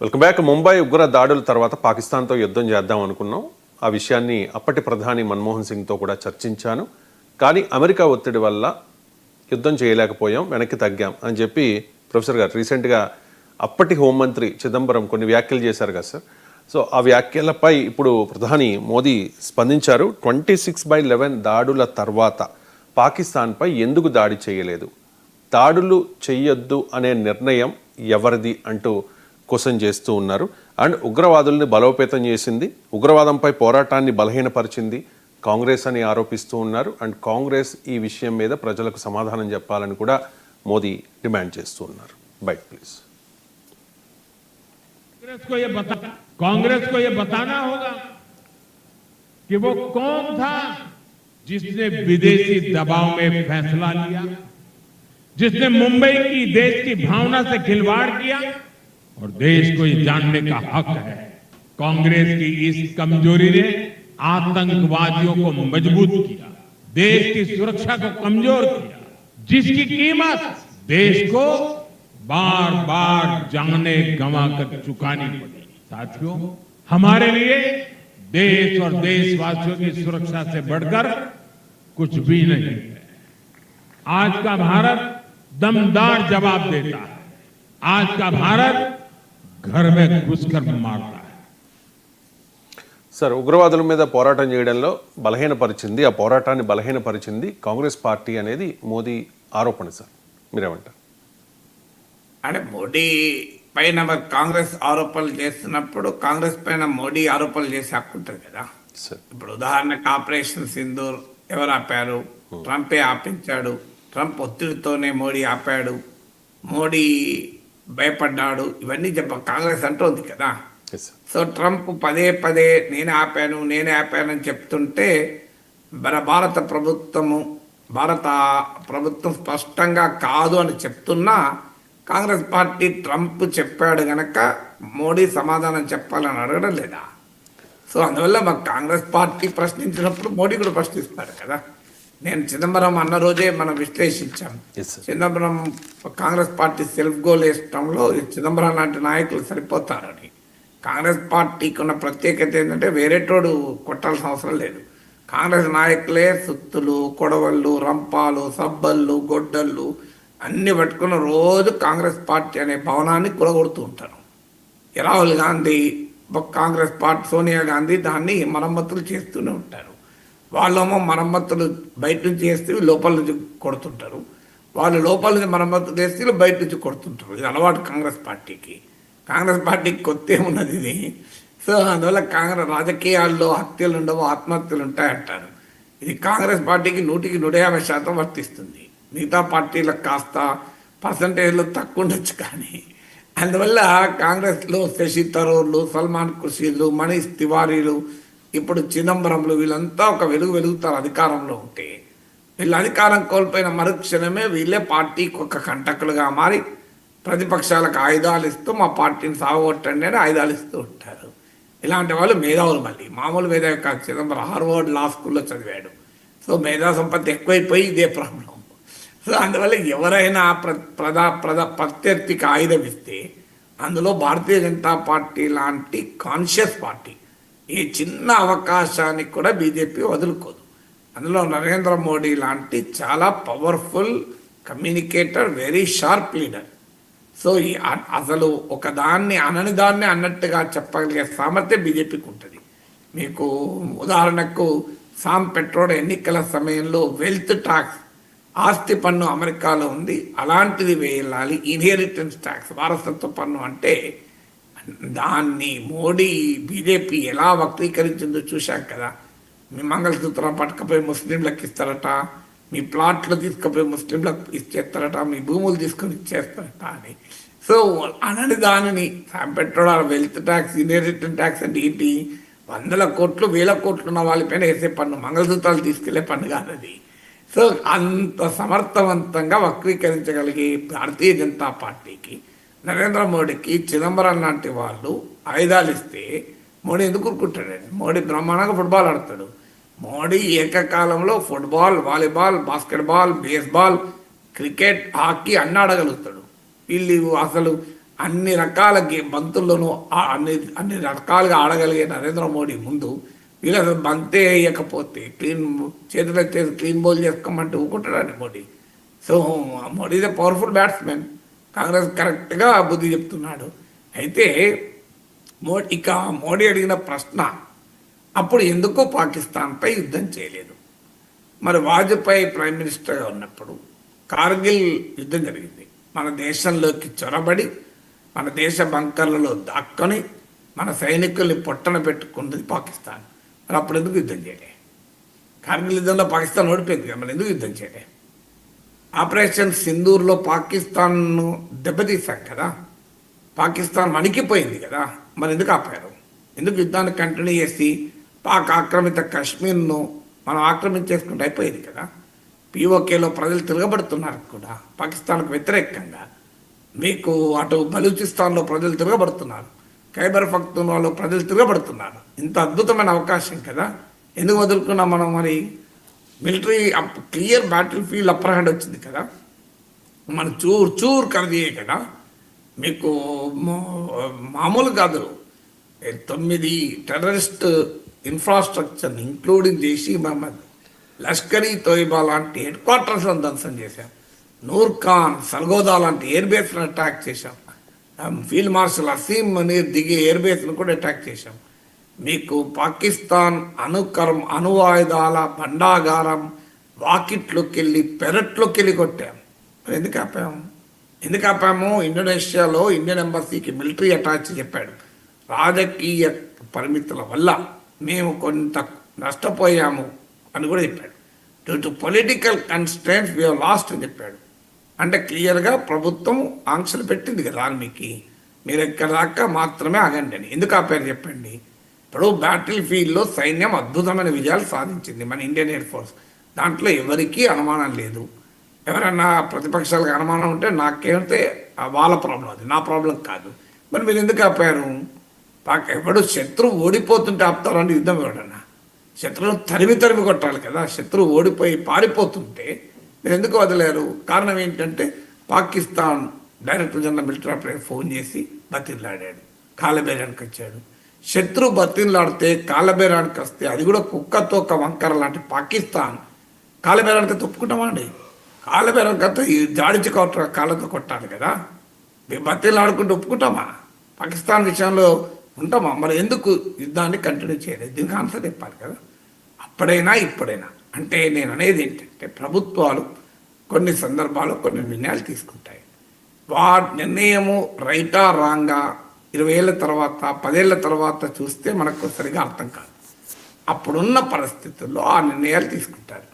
Welcome back. Mumbai ఉగ్ర దాడుల తర్వాత పాకిస్తాన్తో యుద్ధం చేద్దాం అనుకున్నాం. ఆ విషయాన్ని అప్పటి ప్రధాని మన్మోహన్ సింగ్తో కూడా చర్చించాను. కానీ అమెరికా ఒత్తిడి వల్ల యుద్ధం చేయలేకపోయాం, వెనక్కి తగ్గాం అని చెప్పి ప్రొఫెసర్ గారు రీసెంట్గా అప్పటి హోంమంత్రి చిదంబరం కొన్ని వ్యాఖ్యలు చేశారు కదా సార్. సో ఆ వ్యాఖ్యలపై ఇప్పుడు ప్రధాని మోదీ స్పందించారు. 26/11 దాడుల తర్వాత పాకిస్తాన్పై ఎందుకు దాడి చేయలేదు, దాడులు చెయ్యొద్దు అనే నిర్ణయం ఎవరిది అంటూ క్వశ్చన్ చేస్తూ ఉన్నారు. అండ్ ఉగ్రవాదుల్ని బలోపేతం చేసింది, ఉగ్రవాదంపై పోరాటాన్ని బలహీనపరిచింది కాంగ్రెస్ అని ఆరోపిస్తూ ఉన్నారు. అండ్ కాంగ్రెస్ ఈ విషయం మీద ప్రజలకు సమాధానం చెప్పాలని కూడా మోదీ డిమాండ్ చేస్తూ ఉన్నారు. Byte please. कांग्रेस को ये बताना होगा कि वो कौन था जिसने विदेशी दबाव में फैसला लिया, जिसने मुंबई की देश की भावना से खिलवाड़ किया। और देश को ये जानने का हक है, कांग्रेस की इस कमजोरी ने आतंकवादियों को मजबूत किया, देश की सुरक्षा को कमजोर किया, जिसकी कीमत देश को बार बार जाने गंवा कर चुकानी पड़ी। साथियों, हमारे लिए देश और देशवासियों की सुरक्षा से बढ़कर कुछ भी नहीं है। आज का भारत दमदार जवाब देता है। आज का भारत घर में घुसकर मारता है। సార్, ఉగ్రవాదుల మీద పోరాటం చేయడంలో బలహీనపరిచింది, ఆ పోరాటాన్ని బలహీనపరిచింది కాంగ్రెస్ పార్టీ అనేది మోదీ ఆరోపణ. సార్ మీరేమంటారు? అంటే మోడీ పైన కాంగ్రెస్ ఆరోపణలు చేస్తున్నప్పుడు కాంగ్రెస్ పైన మోడీ ఆరోపణలు చేసి హక్కుంటుంది కదా. ఇప్పుడు ఉదాహరణకు ఆపరేషన్ సింధూర్ ఎవరు ఆపారు? ట్రంపే ఆపించాడు. ట్రంప్ ఒత్తిడితోనే మోడీ ఆపాడు, మోడీ భయపడ్డాడు, ఇవన్నీ కాంగ్రెస్ అంటోంది కదా. సో ట్రంప్ పదే పదే నేనే ఆపాను అని చెప్తుంటే భారత ప్రభుత్వం స్పష్టంగా కాదు అని చెప్తున్నా కాంగ్రెస్ పార్టీ ట్రంప్ చెప్పాడు గనక మోడీ సమాధానం చెప్పాలని అడగడం లేదా? సో అందువల్ల మాకు కాంగ్రెస్ పార్టీ ప్రశ్నించినప్పుడు మోడీ కూడా ప్రశ్నిస్తాడు కదా. నేను చిదంబరం అన్న రోజే మనం విశ్లేషించాం. Chidambaram Congress party self goal వేసడంలో చిదంబరం లాంటి నాయకులు సరిపోతారని. కాంగ్రెస్ పార్టీకి ఉన్న ప్రత్యేకత ఏంటంటే వేరేటోడు కొట్టాల్సిన అవసరం లేదు. కాంగ్రెస్ నాయకులే సుత్తులు, కొడవళ్ళు, రంపాలు, సబ్బళ్ళు, గొడ్డళ్ళు అన్ని పట్టుకున్న రోజు కాంగ్రెస్ పార్టీ అనే భవనాన్ని కూలగొడుతూ ఉంటారు. రాహుల్ గాంధీ, కాంగ్రెస్ పార్టీ సోనియా గాంధీ దాన్ని మరమ్మతులు చేస్తూనే ఉంటారు. వాళ్ళేమో మరమ్మతులు బయట నుంచి చేస్తే లోపల నుంచి కొడుతుంటారు, వాళ్ళు లోపల నుంచి మరమ్మతులు చేస్తే బయట నుంచి కొడుతుంటారు. ఇది అలవాటు కాంగ్రెస్ పార్టీకి. కాంగ్రెస్ పార్టీకి కొత్త ఏమున్నది ఇది. సో అందువల్ల కాంగ్రెస్ రాజకీయాల్లో హత్యలు ఉండవు, ఆత్మహత్యలు ఉంటాయంటారు. ఇది కాంగ్రెస్ పార్టీకి 150% వర్తిస్తుంది. మిగతా పార్టీలకు కాస్త పర్సంటేజ్లో తక్కువ ఉండొచ్చు. కానీ అందువల్ల కాంగ్రెస్లో శశి థరూర్లు, సల్మాన్ ఖుర్షీలు, మనీష్ తివారీలు, ఇప్పుడు చిదంబరంలు వీళ్ళంతా ఒక వెలుగుతారు అధికారంలో ఉంటే. వీళ్ళు అధికారం కోల్పోయిన మరుక్షణమే వీళ్ళే పార్టీకి ఒక కంటకులుగా మారి ప్రతిపక్షాలకు ఆయుధాలు ఇస్తూ మా పార్టీని సాగొట్టండి అని ఆయుధాలు ఇస్తూ ఉంటారు. ఇలాంటి వాళ్ళు మేధావులు, మళ్ళీ మామూలు మేధావి కాదు. చిదంబరం హార్వర్డ్ లా స్కూల్లో చదివాడు. సో మేధా సంపత్తి ఎక్కువైపోయి ఇదే ప్రాబ్లం. సో అందువల్ల ఎవరైనా ప్రత్యర్థికి ఆయుధం ఇస్తే అందులో భారతీయ జనతా పార్టీ లాంటి కాన్షియస్ పార్టీ ఈ చిన్న అవకాశానికి కూడా బీజేపీ వదులుకోదు. అందులో నరేంద్ర మోడీ లాంటి చాలా powerful communicator, very sharp leader. So అసలు ఒకదాన్ని అనని దాన్ని అన్నట్టుగా చెప్పగలిగే సామర్థ్యం బీజేపీకి ఉంటుంది. మీకు ఉదాహరణకు సామ్ పెట్రోల్ ఎన్నికల సమయంలో వెల్త్ ట్యాక్స్, ఆస్తి పన్ను అమెరికాలో ఉంది, అలాంటిది వేయాలి. ఇన్హెరిటెన్స్ ట్యాక్స్, వారసత్వ పన్ను అంటే దాన్ని మోడీ బీజేపీ ఎలా వక్రీకరించిందో చూశాం కదా. మీ మంగళసూత్రం పట్టుకపోయి ముస్లింలకు ఇస్తారట, మీ ప్లాట్లు తీసుకుపోయి ముస్లింలకు ఇచ్చేస్తారట, మీ భూములు తీసుకొని ఇచ్చేస్తారట అని. సో అనని దానిని petrol, wealth tax, inheritance tax అంటే ఏంటి? 100 కోట్లు 1000 కోట్లు ఉన్న వాళ్ళపైన వేసే పన్ను, మంగళసూత్రాలు తీసుకెళ్లే పన్ను కాదది. సో అంత సమర్థవంతంగా వక్రీకరించగలిగే భారతీయ జనతా పార్టీకి, నరేంద్ర మోడీకి చిదంబరం లాంటి వాళ్ళు ఆయుధాలు ఇస్తే మోడీ ఎందుకు ఊరుకుంటాడండి? మోడీ బ్రహ్మాండంగా ఫుట్బాల్ ఆడతాడు. మోడీ ఏకకాలంలో football, volleyball, basketball, baseball, cricket, hockey అన్నీ ఆడగలుగుతాడు. వీళ్ళు అసలు అన్ని రకాల బంతుల్లోనూ అన్ని రకాలుగా ఆడగలిగే నరేంద్ర మోడీ ముందు వీళ్ళు అసలు బంతే వేయకపోతే చేతులు ఎత్తేసి క్లీన్ బౌల్ చేసుకోమంటే ఊకుంటాడండి Modi. So Modi is a powerful batsmen. Congress కరెక్ట్గా బుద్ధి చెప్తున్నాడు. అయితే మోడీ అడిగిన ప్రశ్న, అప్పుడు ఎందుకు పాకిస్తాన్పై యుద్ధం చేయలేదు? మరి వాజ్పేయి ప్రైమ్ మినిస్టర్గా ఉన్నప్పుడు కార్గిల్ యుద్ధం జరిగింది. మన దేశంలోకి చొరబడి మన దేశ బంకర్లలో దాక్కొని మన సైనికుల్ని పొట్టన పెట్టుకున్నది పాకిస్తాన్. మరి అప్పుడు ఎందుకు యుద్ధం చేయలే? కార్గిల్ యుద్ధంలో పాకిస్తాన్ ఓడిపోయింది కదా, మరి ఎందుకు యుద్ధం చేయలే? ఆపరేషన్ సింధూర్లో పాకిస్తాన్ను దెబ్బతీశాం కదా, పాకిస్తాన్ వణికిపోయింది కదా, మరి ఎందుకు ఆపారు? ఎందుకు యుద్ధాన్ని కంటిన్యూ చేసి పాక్ ఆక్రమిత కాశ్మీర్ను మనం ఆక్రమించేసుకుంటే అయిపోయింది కదా. పీఓకేలో ప్రజలు తిరగబడుతున్నారు కూడా పాకిస్తాన్కు వ్యతిరేకంగా. మీకు అటు బలూచిస్తాన్లో ప్రజలు తిరగబడుతున్నారు, ఖైబర్ పఖ్తూన్వాలో ప్రజలు తిరగబడుతున్నారు. ఇంత అద్భుతమైన అవకాశం కదా, ఎందుకు వదులుకున్నాం మనం? మరి military clear battle field upper hand వచ్చింది కదా, మనం చూర్ కరదీయే కదా. మీకు మామూలు కాదు, 9 టెర్రరిస్ట్ ఇన్ఫ్రాస్ట్రక్చర్ని ఇంక్లూడింగ్ జైషీ మహమ్మద్, లష్కరీ తోయిబా లాంటి హెడ్ క్వార్టర్స్లను ధ్వంసం చేశాం. నూర్ ఖాన్, సల్గోదా లాంటి ఎయిర్ బేస్లను అటాక్ చేశాం. ఫీల్డ్ మార్షల్ అసీం మనీర్ దిగే ఎయిర్ బేస్ను కూడా అటాక్ చేశాం. మీకు పాకిస్తాన్ అణువాయుధాల భండాగారం వాకిట్లోకి వెళ్ళి పెరట్లోకి వెళ్ళి కొట్టాం. మరి ఎందుకు ఆపాము? ఇండోనేషియాలో ఇండియన్ ఎంబసీకి మిలిటరీ అటాచ్ చెప్పాడు. రాజకీయ పరిమితుల వల్ల మేము కొంత నష్టపోయాము అని కూడా చెప్పాడు. Due to political constraints we have lost అని చెప్పాడు. అంటే క్లియర్గా ప్రభుత్వం ఆంక్షలు పెట్టింది కదా ఆర్మీకి, మీరు ఎక్కడ దాకా మాత్రమే ఆగండి అని. ఎందుకు ఆపారు చెప్పండి? ఇప్పుడు బ్యాటిల్ ఫీల్డ్లో సైన్యం అద్భుతమైన విజయాలు సాధించింది మన ఇండియన్ ఎయిర్ ఫోర్స్. దాంట్లో ఎవరికీ అనుమానం లేదు. ఎవరైనా ప్రతిపక్షాలకు అనుమానం ఉంటే నాకేమితే వాళ్ళ ప్రాబ్లం, అది నా ప్రాబ్లం కాదు. మరి మీరు ఎందుకు ఆపారు? ఎవడు శత్రువు ఓడిపోతుంటే ఆపుతారని యుద్ధం ఎవడన్నా? శత్రువును తరిమి కొట్టాలి కదా. శత్రువు ఓడిపోయి పారిపోతుంటే మీరు ఎందుకు వదిలేరు? కారణం ఏంటంటే Pakistan director general military operator phone చేసి బతిలాడాడు, కాలబేరానికి వచ్చాడు. శత్రువు బతిలాడితే కాలబేరానికి వస్తే అది కూడా కుక్కతో ఒక వంకర లాంటి పాకిస్తాన్ కాలబేరానికి ఒప్పుకుంటామా అండి? కాలబేరానికి వస్తే ఈ జాడించి కాళ్ళతో కొట్టాలి కదా. బతిలాడుకుంటూ ఒప్పుకుంటామా? పాకిస్తాన్ విషయంలో ఉంటామా? మరి ఎందుకు యుద్ధాన్ని కంటిన్యూ చేయలేదు? దీనికి ఆన్సర్ చెప్పాలి కదా, అప్పుడైనా ఇప్పుడైనా. అంటే నేను అనేది ఏంటంటే ప్రభుత్వాలు కొన్ని సందర్భాల్లో కొన్ని నిర్ణయాలు తీసుకుంటాయి. నిర్ణయము రైటా రాంగా 20 ఏళ్ళ తర్వాత 10 ఏళ్ళ తర్వాత చూస్తే మనకు సరిగా అర్థం కాదు. అప్పుడున్న పరిస్థితుల్లో ఆ నిర్ణయాలు తీసుకుంటారు.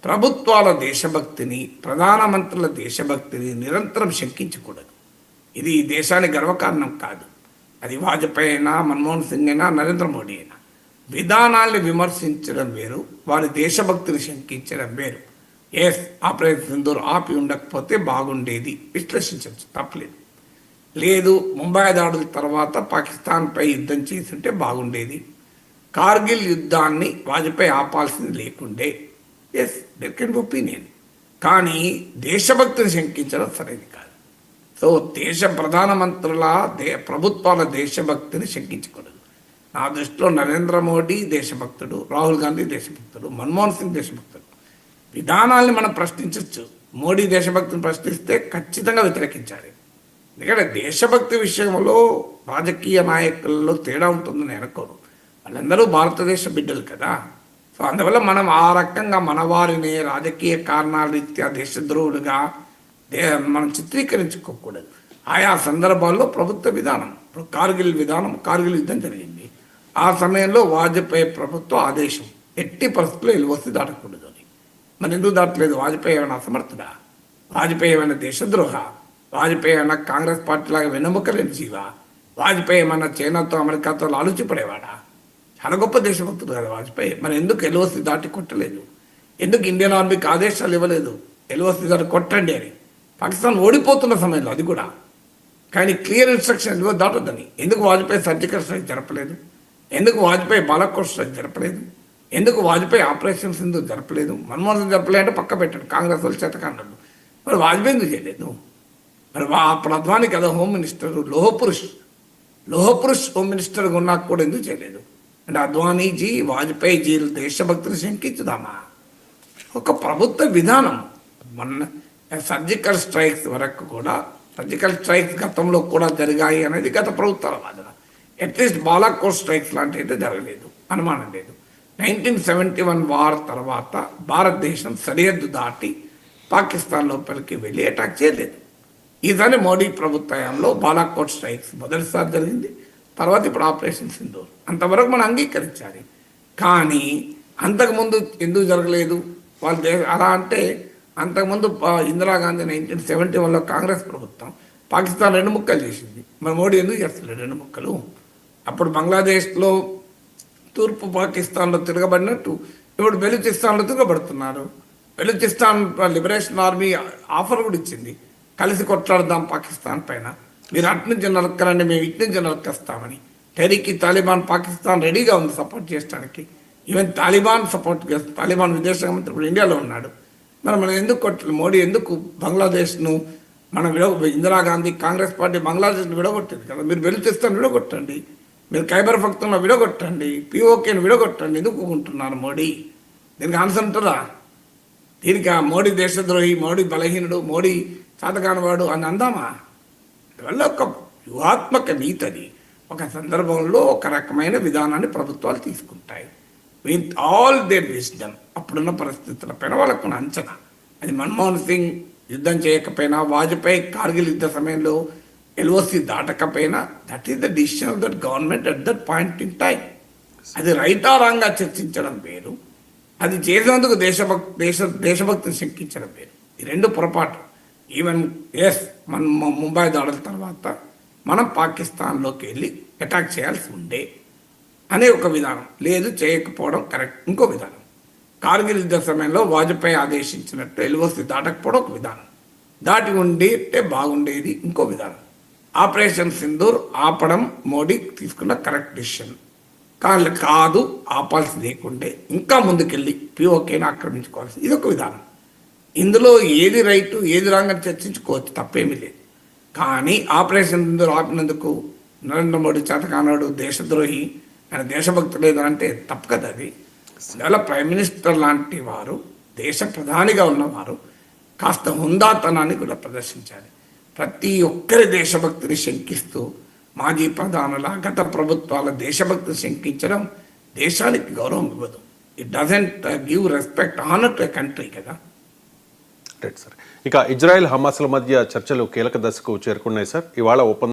ప్రభుత్వాల దేశభక్తిని, ప్రధానమంత్రుల దేశభక్తిని నిరంతరం శంకించకూడదు. ఇది ఈ దేశానికి గర్వకారణం కాదు. అది వాజ్పేయి అయినా, మన్మోహన్ సింగ్ అయినా, నరేంద్ర మోడీ అయినా. విధానాల్ని విమర్శించడం వేరు, వారి దేశభక్తిని శంకించడం వేరు. ఆపరేషన్ సింధూర్ ఆపి ఉండకపోతే బాగుండేది, విశ్లేషించవచ్చు, తప్పలేదు. లేదు, ముంబై దాడుల తర్వాత పాకిస్తాన్పై యుద్ధం చేస్తుంటే బాగుండేది, కార్గిల్ యుద్ధాన్ని వాజ్పేయి ఆపాల్సింది లేకుండే, దెర్ కెన్ బి ఒపీనియన్. కానీ దేశభక్తిని శంకించడం సరైనది కాదు. సో ప్రధానమంత్రుల ప్రభుత్వాల దేశభక్తిని శంకించకూడదు. నా దృష్టిలో నరేంద్ర మోడీ దేశభక్తుడు, రాహుల్ గాంధీ దేశభక్తుడు, మన్మోహన్ సింగ్ దేశభక్తుడు. విధానాల్ని మనం ప్రశ్నించవచ్చు. మోడీ దేశభక్తిని ప్రశ్నిస్తే ఖచ్చితంగా వ్యతిరేకించాలి. ఎందుకంటే దేశభక్తి విషయంలో రాజకీయ నాయకుల్లో తేడా ఉంటుందని అనుకోను. వాళ్ళందరూ భారతదేశ బిడ్డలు కదా. సో అందువల్ల మనం ఆ రకంగా మన వారిని రాజకీయ కారణాల రీత్యా దేశద్రోహులుగా మనం చిత్రీకరించుకోకూడదు. ఆయా సందర్భాల్లో ప్రభుత్వ విధానం, ఇప్పుడు కార్గిల్ యుద్ధం జరిగింది. ఆ సమయంలో వాజ్పేయి ప్రభుత్వ ఆదేశం ఎట్టి పరిస్థితుల్లో ఎల్ఓసి దాటకూడదు అని. మరి ఎందుకు దాటలేదు? వాజ్పేయి ఏమైనా అసమర్థుడా? వాజ్పేయి ఏమైనా దేశద్రోహ? వాజ్పేయి ఏమైనా కాంగ్రెస్ పార్టీలాగా వెన్నెముకలేని జీవా? వాజ్పేయి ఏమైనా చైనాతో అమెరికాతో ఆలోచిపడేవాడా? చాలా గొప్ప దేశభక్తుడు కదా వాజ్పేయి. మరి ఎందుకు ఎల్ఓసి దాటి కొట్టలేదు? ఎందుకు ఇండియన్ ఆర్మీకి ఆదేశాలు ఇవ్వలేదు ఎల్ఓసి దాటి కొట్టండి అని? పాకిస్తాన్ ఓడిపోతున్న సమయంలో అది కూడా. కానీ క్లియర్ ఇన్స్ట్రక్షన్ దాటొద్దని. ఎందుకు వాజ్పేయి సర్జికల్ స్ట్రైక్ జరపలేదు? ఎందుకు వాజ్పేయి బాలాకోట్ స్ట్రైక్ జరపలేదు? ఎందుకు వాజ్పేయి ఆపరేషన్ సింధూర్ జరపలేదు? మన్మోహన్ సింగ్ జరపలేదు అంటే పక్క పెట్టాడు, కాంగ్రెస్ వాళ్ళు చేతకాండలు. మరి వాజ్పేయి ఎందుకు చేయలేదు? మరి అప్పుడు అద్వానీ కదా హోమ్ మినిస్టర్, లోహపురుష్ హోమ్ మినిస్టర్గా ఉన్నా కూడా ఎందుకు చేయలేదు? అంటే అద్వానీజీ, వాజ్పేయిజీ దేశభక్తిని శంకించుదామా? ఒక ప్రభుత్వ విధానం. మొన్న సర్జికల్ స్ట్రైక్స్ వరకు కూడా, సర్జికల్ స్ట్రైక్స్ గతంలో కూడా జరిగాయి అనేది గత ప్రభుత్వాల వాదన. అట్లీస్ట్ బాలాకోట్ స్ట్రైక్స్ లాంటివి అయితే జరగలేదు, అనుమానం లేదు. 1971 వార్ తర్వాత భారతదేశం సరిహద్దు దాటి పాకిస్తాన్ లోపలికి వెళ్ళి అటాక్ చేయలేదు. ఈసారి మోడీ ప్రభుత్వంలో బాలాకోట్ స్ట్రైక్స్ మొదటిసారి జరిగింది. తర్వాత ఇప్పుడు ఆపరేషన్ సింధూర్. అంతవరకు మనం అంగీకరించాలి. కానీ అంతకుముందు ఎందుకు జరగలేదు? వాళ్ళు అలా అంటే అంతకుముందు ఇందిరాగాంధీ 1971లో కాంగ్రెస్ ప్రభుత్వం పాకిస్తాన్ 2 ముక్కలు చేసింది. మరి మోడీ ఎందుకు చేస్తలేదు 2 ముక్కలు? అప్పుడు బంగ్లాదేశ్లో తూర్పు పాకిస్తాన్లో తిరగబడినట్టు ఇప్పుడు బెలూచిస్తాన్లో తిరగబడుతున్నారు. బెలూచిస్తాన్ లిబరేషన్ ఆర్మీ ఆఫర్ కూడా ఇచ్చింది, కలిసి కొట్లాడదాం పాకిస్తాన్ పైన, మీరు అటు నుంచి నరక్కరండి, మేము ఇటు నుంచి నరక్కేస్తామని. టెరీకి తాలిబాన్ పాకిస్తాన్ రెడీగా ఉంది సపోర్ట్ చేయడానికి. ఈవెన్ తాలిబాన్ సపోర్ట్ చేస్తుంది. తాలిబాన్ విదేశాంగ మంత్రి ఇప్పుడు ఇండియాలో ఉన్నాడు. మనం ఎందుకు కొట్టలేదు? మోడీ ఎందుకు బంగ్లాదేశ్ను ఇందిరాగాంధీ కాంగ్రెస్ పార్టీ బంగ్లాదేశ్ను విడగొట్టింది కదా. మీరు బెలూచిస్తాన్ విడగొట్టండి, మీరు ఖైబర్ పఖ్తూన్లో విడగొట్టండి, పిఓకేని విడగొట్టండి. ఎందుకు ఉంటున్నారు మోడీ? దీనికి ఆన్సర్ ఉంటుందా? దీనికి మోడీ దేశద్రోహి, మోడీ బలహీనుడు, మోడీ చాతకానివాడు అని అందామా? అందువల్ల ఒక వ్యూహాత్మక నీతి అది. ఒక సందర్భంలో ఒక రకమైన విధానాన్ని ప్రభుత్వాలు తీసుకుంటాయి విత్ ఆల్ దేర్ విజ్డమ్. అప్పుడున్న పరిస్థితులపైన వాళ్ళకున్న అంచనా. అది మన్మోహన్ సింగ్ యుద్ధం చేయకపోయినా, వాజ్పేయి కార్గిల్ యుద్ధ సమయంలో ఎల్ఓసి దాటకపోయినా, that is the decision of that government at that point in time. అది రైటా రాంగా చర్చించడం వేరు, అది చేసినందుకు దేశభక్తిని శంకించడం వేరు. ఈ 2 పొరపాటు. ఈవెన్ మనం ముంబై దాడుల తర్వాత మనం పాకిస్తాన్లోకి వెళ్ళి అటాక్ చేయాల్సి ఉండే అనే ఒక విధానం, లేదు చేయకపోవడం కరెక్ట్ ఇంకో విధానం. కార్గిల్ యుద్ధ సమయంలో వాజ్పేయి ఆదేశించినట్టు ఎల్ఓసి దాటకపోవడం ఒక విధానం, దాటి ఉంటే బాగుండేది ఇంకో విధానం. ఆపరేషన్ సింధూర్ ఆపడం మోడీ తీసుకున్న కరెక్ట్ డిసిషన్. కానీ కాదు, ఆపాల్సి లేకుండే ఇంకా ముందుకెళ్ళి పిఓకేని ఆక్రమించుకోవాల్సి, ఇది ఒక విధానం. ఇందులో ఏది రైటు ఏది రాంగ్ అని చర్చించుకోవచ్చు, తప్పేమీ లేదు. కానీ ఆపరేషన్ సింధూర్ ఆపినందుకు నరేంద్ర మోడీ చేతకానాడు, దేశద్రోహి, ఆయన దేశభక్తి లేదు అంటే తప్పు కదా అది. అందువల్ల ప్రైమ్ మినిస్టర్ లాంటి వారు, దేశ ప్రధానిగా ఉన్నవారు కాస్త హుందాతనాన్ని కూడా ప్రదర్శించాలి. ప్రతి ఒక్కరి దేశభక్తిని శంకిస్తూ మాజీ ప్రధానుల, గత ప్రభుత్వాల దేశభక్తిని శంకించడం దేశానికి గౌరవం ఇవ్వదు. It doesn't give respect, honour to a country కదా. Right sir. ఇక ఇజ్రాయెల్ హమాస్ల మధ్య చర్చలు కీలక దశకు చేరుకున్నాయి సార్. ఇవాళ